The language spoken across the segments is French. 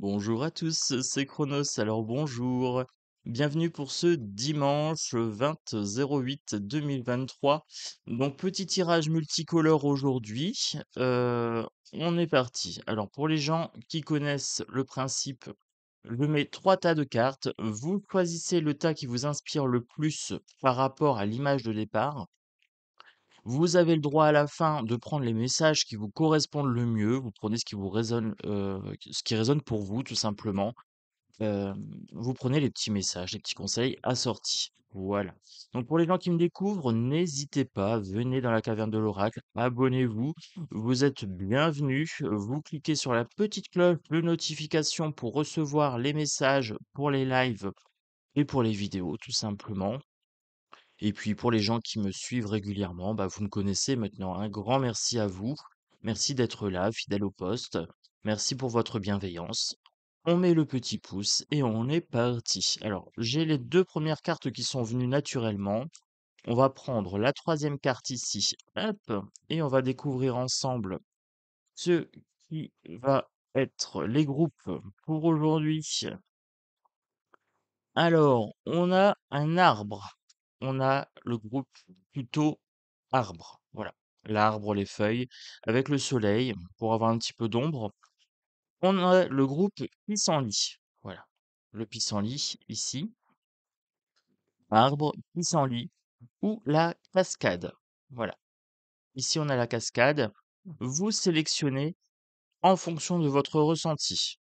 Bonjour à tous, c'est Chronos. Alors bonjour, bienvenue pour ce dimanche 20-08-2023. Donc petit tirage multicolore aujourd'hui. On est parti. Alors pour les gens qui connaissent le principe, je mets trois tas de cartes. Vous choisissez le tas qui vous inspire le plus par rapport à l'image de départ. Vous avez le droit à la fin de prendre les messages qui vous correspondent le mieux. Vous prenez ce qui vous résonne, ce qui résonne pour vous, tout simplement. Vous prenez les petits messages, les petits conseils assortis. Voilà. Donc pour les gens qui me découvrent, n'hésitez pas, venez dans la caverne de l'oracle, abonnez-vous, vous êtes bienvenus. Vous cliquez sur la petite cloche de notification pour recevoir les messages pour les lives et pour les vidéos, tout simplement. Et puis pour les gens qui me suivent régulièrement, bah, vous me connaissez maintenant. Un grand merci à vous. Merci d'être là, fidèle au poste. Merci pour votre bienveillance. On met le petit pouce et on est parti. Alors, j'ai les deux premières cartes qui sont venues naturellement. On va prendre la troisième carte ici. Hop, et on va découvrir ensemble ce qui va être les groupes pour aujourd'hui. Alors, on a un arbre. On a le groupe plutôt arbre. Voilà. L'arbre, les feuilles, avec le soleil pour avoir un petit peu d'ombre. On a le groupe pissenlit. Voilà. Le pissenlit ici. Arbre, pissenlit ou la cascade. Voilà. Ici, on a la cascade. Vous sélectionnez en fonction de votre ressenti.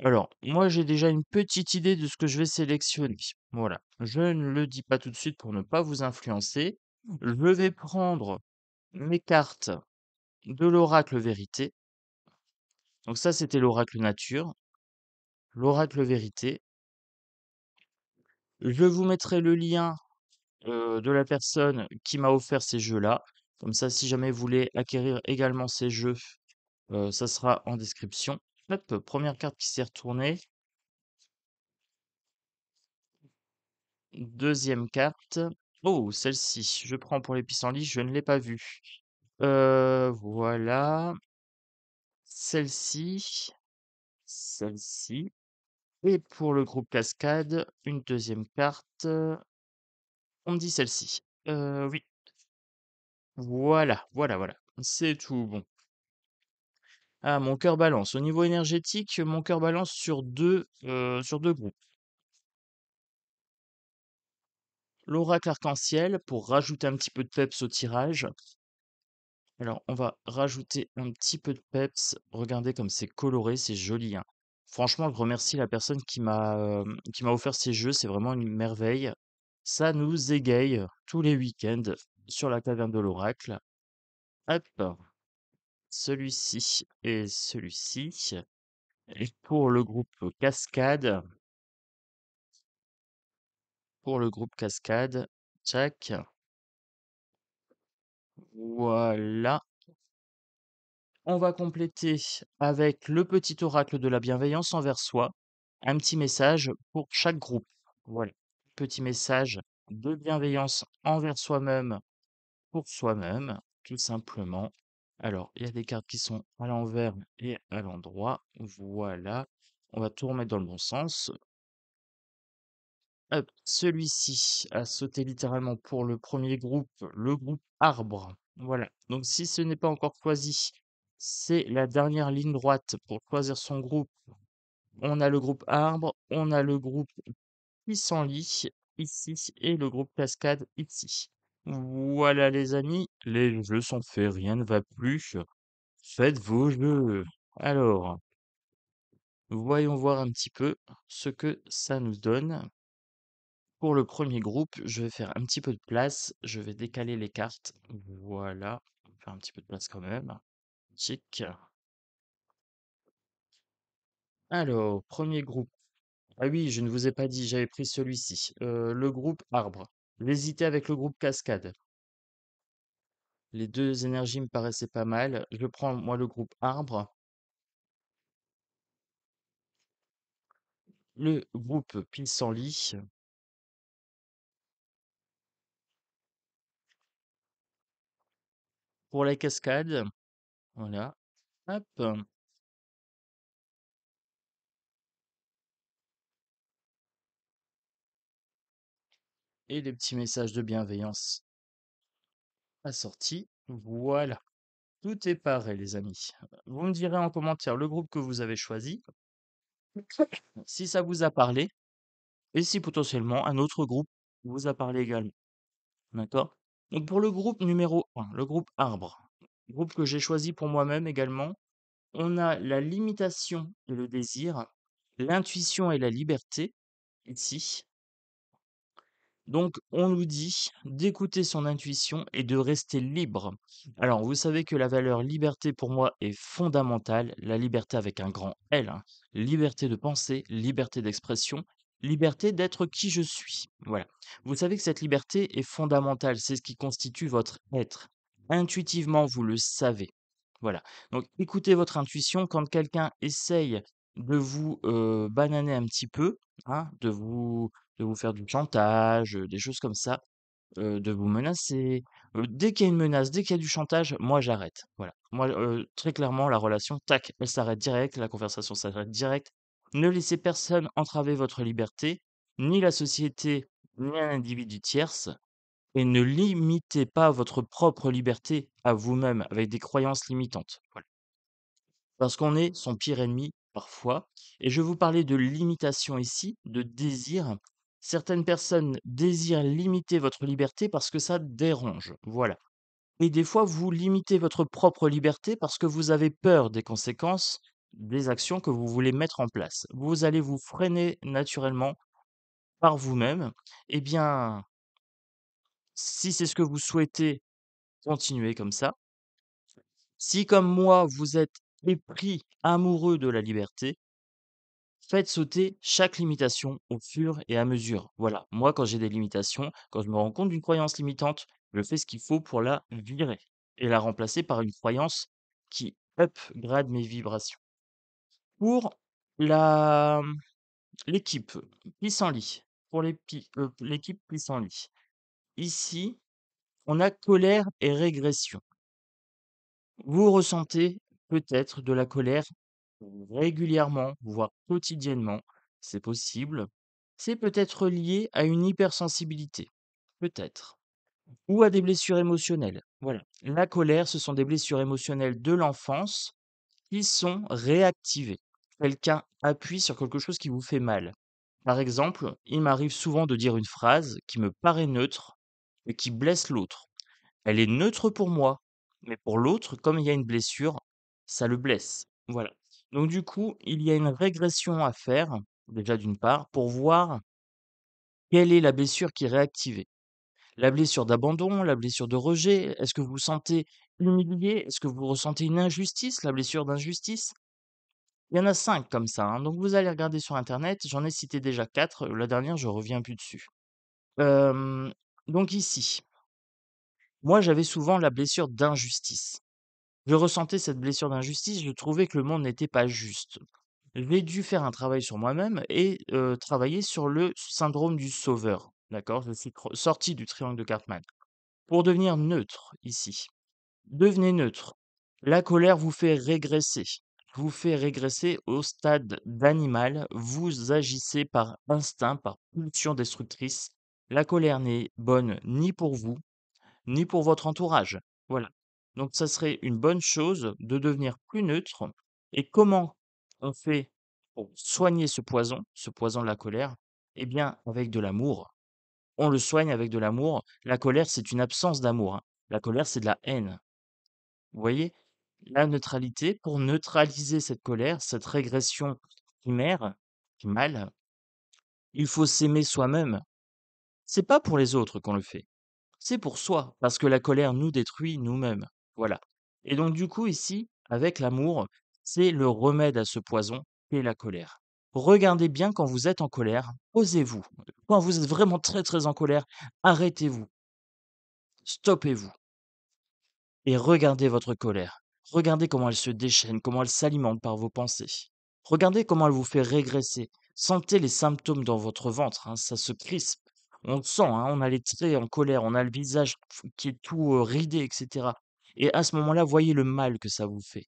Alors, moi, j'ai déjà une petite idée de ce que je vais sélectionner. Voilà. Je ne le dis pas tout de suite pour ne pas vous influencer. Je vais prendre mes cartes de l'oracle vérité. Donc ça, c'était l'oracle nature, l'oracle vérité. Je vous mettrai le lien de la personne qui m'a offert ces jeux-là. Comme ça, si jamais vous voulez acquérir également ces jeux, ça sera en description. Hop, première carte qui s'est retournée. Deuxième carte. Oh, celle-ci, je prends pour les pissenlits, je ne l'ai pas vue. Voilà. Celle-ci, celle-ci. Et pour le groupe cascade, une deuxième carte. On me dit celle-ci. Oui. Voilà, voilà, voilà. C'est tout bon. Ah, mon cœur balance. Au niveau énergétique, mon cœur balance sur deux groupes. L'oracle arc-en-ciel pour rajouter un petit peu de peps au tirage. Alors, on va rajouter un petit peu de peps. Regardez comme c'est coloré, c'est joli, hein. Franchement, je remercie la personne qui m'a offert ces jeux. C'est vraiment une merveille. Ça nous égaye tous les week-ends sur la caverne de l'oracle. Hop, celui-ci et celui-ci. Et pour le groupe Cascade, tchac, voilà. On va compléter avec le petit oracle de la bienveillance envers soi, un petit message pour chaque groupe. Voilà, petit message de bienveillance envers soi-même, pour soi-même, tout simplement. Alors, il y a des cartes qui sont à l'envers et à l'endroit. Voilà, on va tout remettre dans le bon sens. Hop, celui-ci a sauté littéralement pour le premier groupe, le groupe arbre. Voilà. Donc si ce n'est pas encore choisi, c'est la dernière ligne droite pour choisir son groupe. On a le groupe arbre, on a le groupe pissenlit ici et le groupe cascade ici. Voilà les amis, les jeux sont faits, rien ne va plus. Faites vos jeux. Alors, voyons voir un petit peu ce que ça nous donne. Pour le premier groupe, je vais faire un petit peu de place. Je vais décaler les cartes. Voilà. On va faire un petit peu de place quand même. Chic. Alors, premier groupe. Ah oui, je ne vous ai pas dit, j'avais pris celui-ci. Le groupe arbre. J'hésitais avec le groupe cascade. Les deux énergies me paraissaient pas mal. Je prends moi le groupe arbre. Le groupe pissenlit. Pour la cascade. Voilà. Hop. et les petits messages de bienveillance assortis. Voilà, tout est paré, les amis. Vous me direz en commentaire le groupe que vous avez choisi, si ça vous a parlé et si potentiellement un autre groupe vous a parlé également. D'accord? Donc pour le groupe numéro 1, le groupe arbre, groupe que j'ai choisi pour moi-même également, on a la limitation et le désir, l'intuition et la liberté, ici. Donc, on nous dit d'écouter son intuition et de rester libre. Alors, vous savez que la valeur liberté pour moi est fondamentale, la liberté avec un grand L, hein. Liberté de penser, liberté d'expression, liberté d'être qui je suis. Voilà. Vous savez que cette liberté est fondamentale, c'est ce qui constitue votre être. Intuitivement, vous le savez. Voilà. Donc, écoutez votre intuition quand quelqu'un essaye de vous bananer un petit peu, hein, de vous faire du chantage, des choses comme ça, de vous menacer. Dès qu'il y a une menace, dès qu'il y a du chantage, moi j'arrête. Voilà. Moi, très clairement, la relation, tac, elle s'arrête direct, la conversation s'arrête direct. Ne laissez personne entraver votre liberté, ni la société, ni un individu tierce, et ne limitez pas votre propre liberté à vous-même avec des croyances limitantes. Voilà. Parce qu'on est son pire ennemi parfois. Et je vais vous parler de limitation ici, de désir. Certaines personnes désirent limiter votre liberté parce que ça dérange. Voilà. Et des fois, vous limitez votre propre liberté parce que vous avez peur des conséquences des actions que vous voulez mettre en place. Vous allez vous freiner naturellement par vous-même. Eh bien, si c'est ce que vous souhaitez, continuez comme ça. Si, comme moi, vous êtes épris, amoureux de la liberté, faites sauter chaque limitation au fur et à mesure. Voilà, moi quand j'ai des limitations, quand je me rends compte d'une croyance limitante, je fais ce qu'il faut pour la virer et la remplacer par une croyance qui upgrade mes vibrations. Pour la l'équipe pissenlit, pour l'équipe pissenlit, ici, on a colère et régression. Vous ressentez peut-être de la colère régulièrement, voire quotidiennement, c'est possible. C'est peut-être lié à une hypersensibilité, peut-être, ou à des blessures émotionnelles. Voilà. La colère, ce sont des blessures émotionnelles de l'enfance qui sont réactivées. Quelqu'un appuie sur quelque chose qui vous fait mal. Par exemple, il m'arrive souvent de dire une phrase qui me paraît neutre, mais qui blesse l'autre. Elle est neutre pour moi, mais pour l'autre, comme il y a une blessure, ça le blesse. Voilà. Donc du coup, il y a une régression à faire, déjà d'une part, pour voir quelle est la blessure qui est réactivée. La blessure d'abandon, la blessure de rejet, est-ce que vous vous sentez humilié? Est-ce que vous ressentez une injustice, la blessure d'injustice? Il y en a 5 comme ça, hein, donc vous allez regarder sur internet, j'en ai cité déjà 4. La dernière je reviens plus dessus. Hem, donc ici, moi j'avais souvent la blessure d'injustice. Je ressentais cette blessure d'injustice, je trouvais que le monde n'était pas juste. J'ai dû faire un travail sur moi-même et travailler sur le syndrome du sauveur, d'accord? Je suis sorti du triangle de Cartman. Pour devenir neutre ici, devenez neutre. La colère vous fait régresser au stade d'animal, vous agissez par instinct, par pulsion destructrice. La colère n'est bonne ni pour vous, ni pour votre entourage. Voilà. Donc ça serait une bonne chose de devenir plus neutre. Et comment on fait pour soigner ce poison de la colère? Eh bien, avec de l'amour. On le soigne avec de l'amour. La colère, c'est une absence d'amour, hein. La colère, c'est de la haine. Vous voyez? La neutralité, pour neutraliser cette colère, cette régression primaire, primale, il faut s'aimer soi-même. C'est pas pour les autres qu'on le fait. C'est pour soi, parce que la colère nous détruit nous-mêmes. Voilà. Et donc du coup ici, avec l'amour, c'est le remède à ce poison qu'est la colère. Regardez bien quand vous êtes en colère, posez-vous. Quand vous êtes vraiment très très en colère, arrêtez-vous, stoppez-vous et regardez votre colère. Regardez comment elle se déchaîne, comment elle s'alimente par vos pensées. Regardez comment elle vous fait régresser. Sentez les symptômes dans votre ventre, hein, ça se crispe. On le sent, hein, on a les traits en colère, on a le visage qui est tout ridé, etc. Et à ce moment-là, voyez le mal que ça vous fait.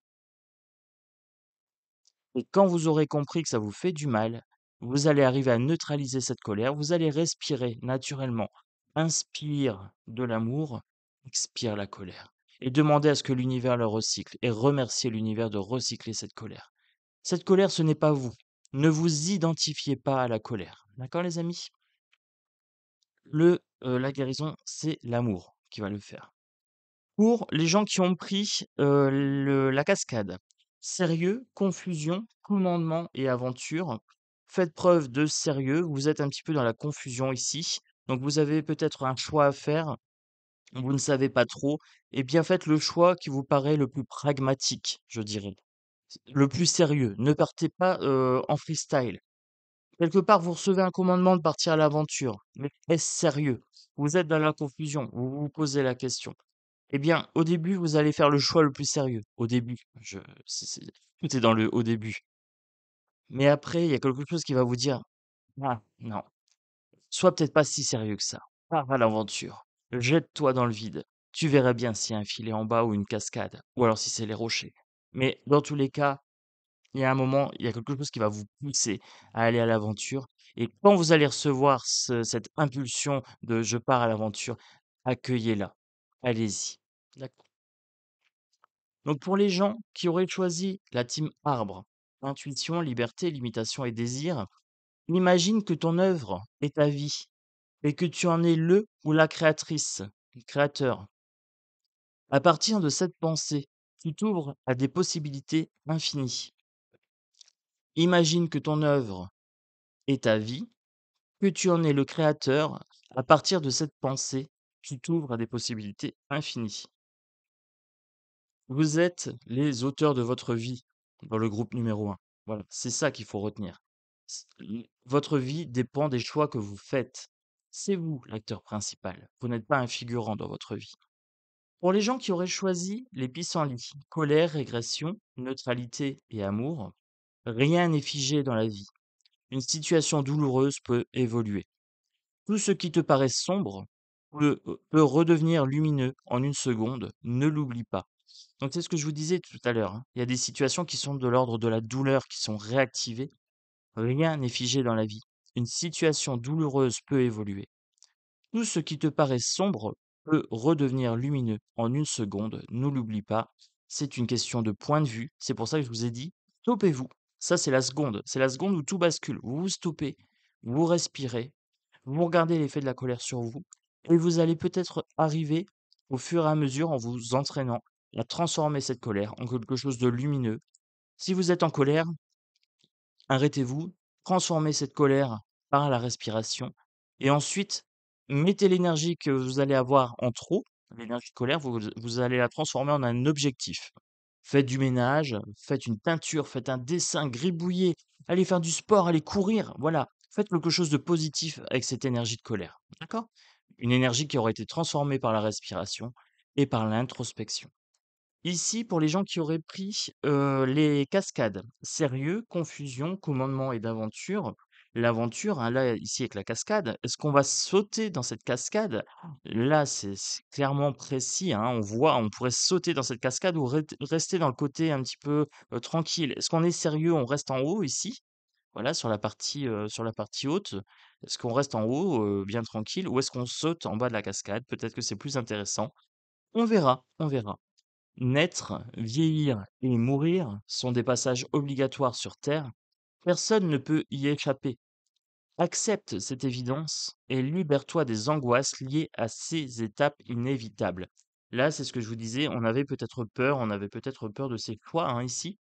Et quand vous aurez compris que ça vous fait du mal, vous allez arriver à neutraliser cette colère, vous allez respirer naturellement. inspire de l'amour, expire la colère. Et demandez à ce que l'univers le recycle et remerciez l'univers de recycler cette colère. Cette colère, ce n'est pas vous. Ne vous identifiez pas à la colère. D'accord, les amis? La guérison, c'est l'amour qui va le faire. Pour les gens qui ont pris, la cascade, sérieux, confusion, commandement et aventure, faites preuve de sérieux. Vous êtes un petit peu dans la confusion ici, donc vous avez peut-être un choix à faire, vous ne savez pas trop. Eh bien, faites le choix qui vous paraît le plus pragmatique, je dirais, le plus sérieux. Ne partez pas, en freestyle. Quelque part, vous recevez un commandement de partir à l'aventure, mais est-ce sérieux? Vous êtes dans la confusion, vous vous posez la question. Eh bien, au début, vous allez faire le choix le plus sérieux. Au début, tout est dans le au début. Mais après, il y a quelque chose qui va vous dire, ah, non, sois peut-être pas si sérieux que ça. Pars à l'aventure. Jette-toi dans le vide. Tu verras bien s'il y a un filet en bas ou une cascade, ou alors si c'est les rochers. Mais dans tous les cas, il y a un moment, il y a quelque chose qui va vous pousser à aller à l'aventure. Et quand vous allez recevoir cette impulsion de je pars à l'aventure, accueillez-la. Allez-y. D'accord. Donc pour les gens qui auraient choisi la team arbre, intuition, liberté, limitation et désir, imagine que ton œuvre est ta vie et que tu en es le ou la créatrice, le créateur. À partir de cette pensée, tu t'ouvres à des possibilités infinies. Imagine que ton œuvre est ta vie, que tu en es le créateur. À partir de cette pensée, tu t'ouvres à des possibilités infinies. Vous êtes les auteurs de votre vie dans le groupe numéro un. Voilà, c'est ça qu'il faut retenir. Votre vie dépend des choix que vous faites. C'est vous l'acteur principal. Vous n'êtes pas un figurant dans votre vie. Pour les gens qui auraient choisi les pissenlits, colère, régression, neutralité et amour, rien n'est figé dans la vie. Une situation douloureuse peut évoluer. Tout ce qui te paraît sombre peut redevenir lumineux en une seconde. Ne l'oublie pas. Donc c'est ce que je vous disais tout à l'heure, hein. Il y a des situations qui sont de l'ordre de la douleur, qui sont réactivées. Rien n'est figé dans la vie. Une situation douloureuse peut évoluer. Tout ce qui te paraît sombre peut redevenir lumineux en une seconde. Ne l'oublie pas. C'est une question de point de vue. C'est pour ça que je vous ai dit, stoppez-vous. Ça, c'est la seconde. C'est la seconde où tout bascule. Vous vous stoppez, vous respirez, vous regardez l'effet de la colère sur vous et vous allez peut-être arriver au fur et à mesure en vous entraînant à transformer cette colère en quelque chose de lumineux. Si vous êtes en colère, arrêtez-vous, transformez cette colère par la respiration et ensuite mettez l'énergie que vous allez avoir en trop, l'énergie de colère, vous allez la transformer en un objectif. Faites du ménage, faites une peinture, faites un dessin, gribouillez, allez faire du sport, allez courir, voilà. Faites quelque chose de positif avec cette énergie de colère, d'accord? Une énergie qui aura été transformée par la respiration et par l'introspection. Ici, pour les gens qui auraient pris, les cascades, sérieux, confusion, commandement et d'aventure. L'aventure, hein, là, ici avec la cascade, est-ce qu'on va sauter dans cette cascade? Là, c'est clairement précis, hein, on pourrait sauter dans cette cascade ou rester dans le côté un petit peu, tranquille. Est-ce qu'on est sérieux, on reste en haut ici, voilà, sur la partie haute? Est-ce qu'on reste en haut, bien tranquille ou est-ce qu'on saute en bas de la cascade? Peut-être que c'est plus intéressant. On verra, on verra. Naître, vieillir et mourir sont des passages obligatoires sur Terre. Personne ne peut y échapper. Accepte cette évidence et libère-toi des angoisses liées à ces étapes inévitables. Là, c'est ce que je vous disais, on avait peut-être peur de ces choix, hein, ici.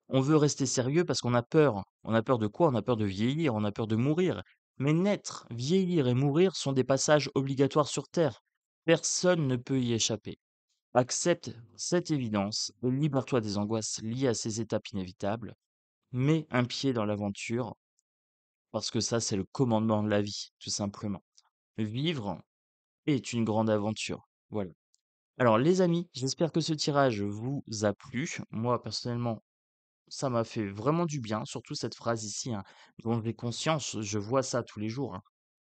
On veut rester sérieux parce qu'on a peur. On a peur de quoi? On a peur de vieillir, on a peur de mourir. Mais naître, vieillir et mourir sont des passages obligatoires sur Terre. Personne ne peut y échapper. Accepte cette évidence et libère-toi des angoisses liées à ces étapes inévitables. Mets un pied dans l'aventure, parce que ça, c'est le commandement de la vie, tout simplement. Vivre est une grande aventure. Voilà. Alors, les amis, j'espère que ce tirage vous a plu. Moi, personnellement, ça m'a fait vraiment du bien, surtout cette phrase ici, hein, dont j'ai conscience, je vois ça tous les jours, hein.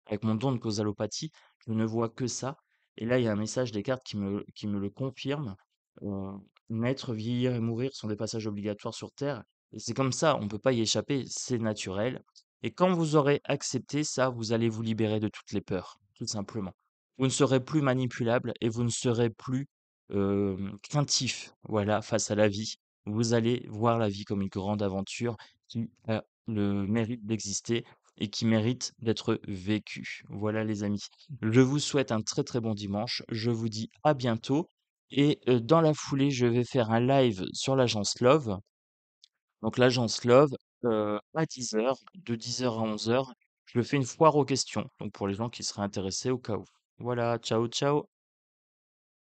Avec mon don de causalopathie, je ne vois que ça. Et là, il y a un message des cartes qui me le confirme. Euh, Naître, vieillir et mourir sont des passages obligatoires sur Terre. Et c'est comme ça, on ne peut pas y échapper, c'est naturel. Et quand vous aurez accepté ça, vous allez vous libérer de toutes les peurs. tout simplement. Vous ne serez plus manipulable et vous ne serez plus, craintif, voilà, face à la vie. Vous allez voir la vie comme une grande aventure qui a le mérite d'exister et qui mérite d'être vécue. Voilà les amis. Je vous souhaite un très, très bon dimanche. Je vous dis à bientôt et dans la foulée, je vais faire un live sur l'agence Love. Donc l'agence Love, à 10 heures, de 10 heures à 11 heures, je fais une foire aux questions, donc pour les gens qui seraient intéressés au cas où. Voilà, ciao, ciao.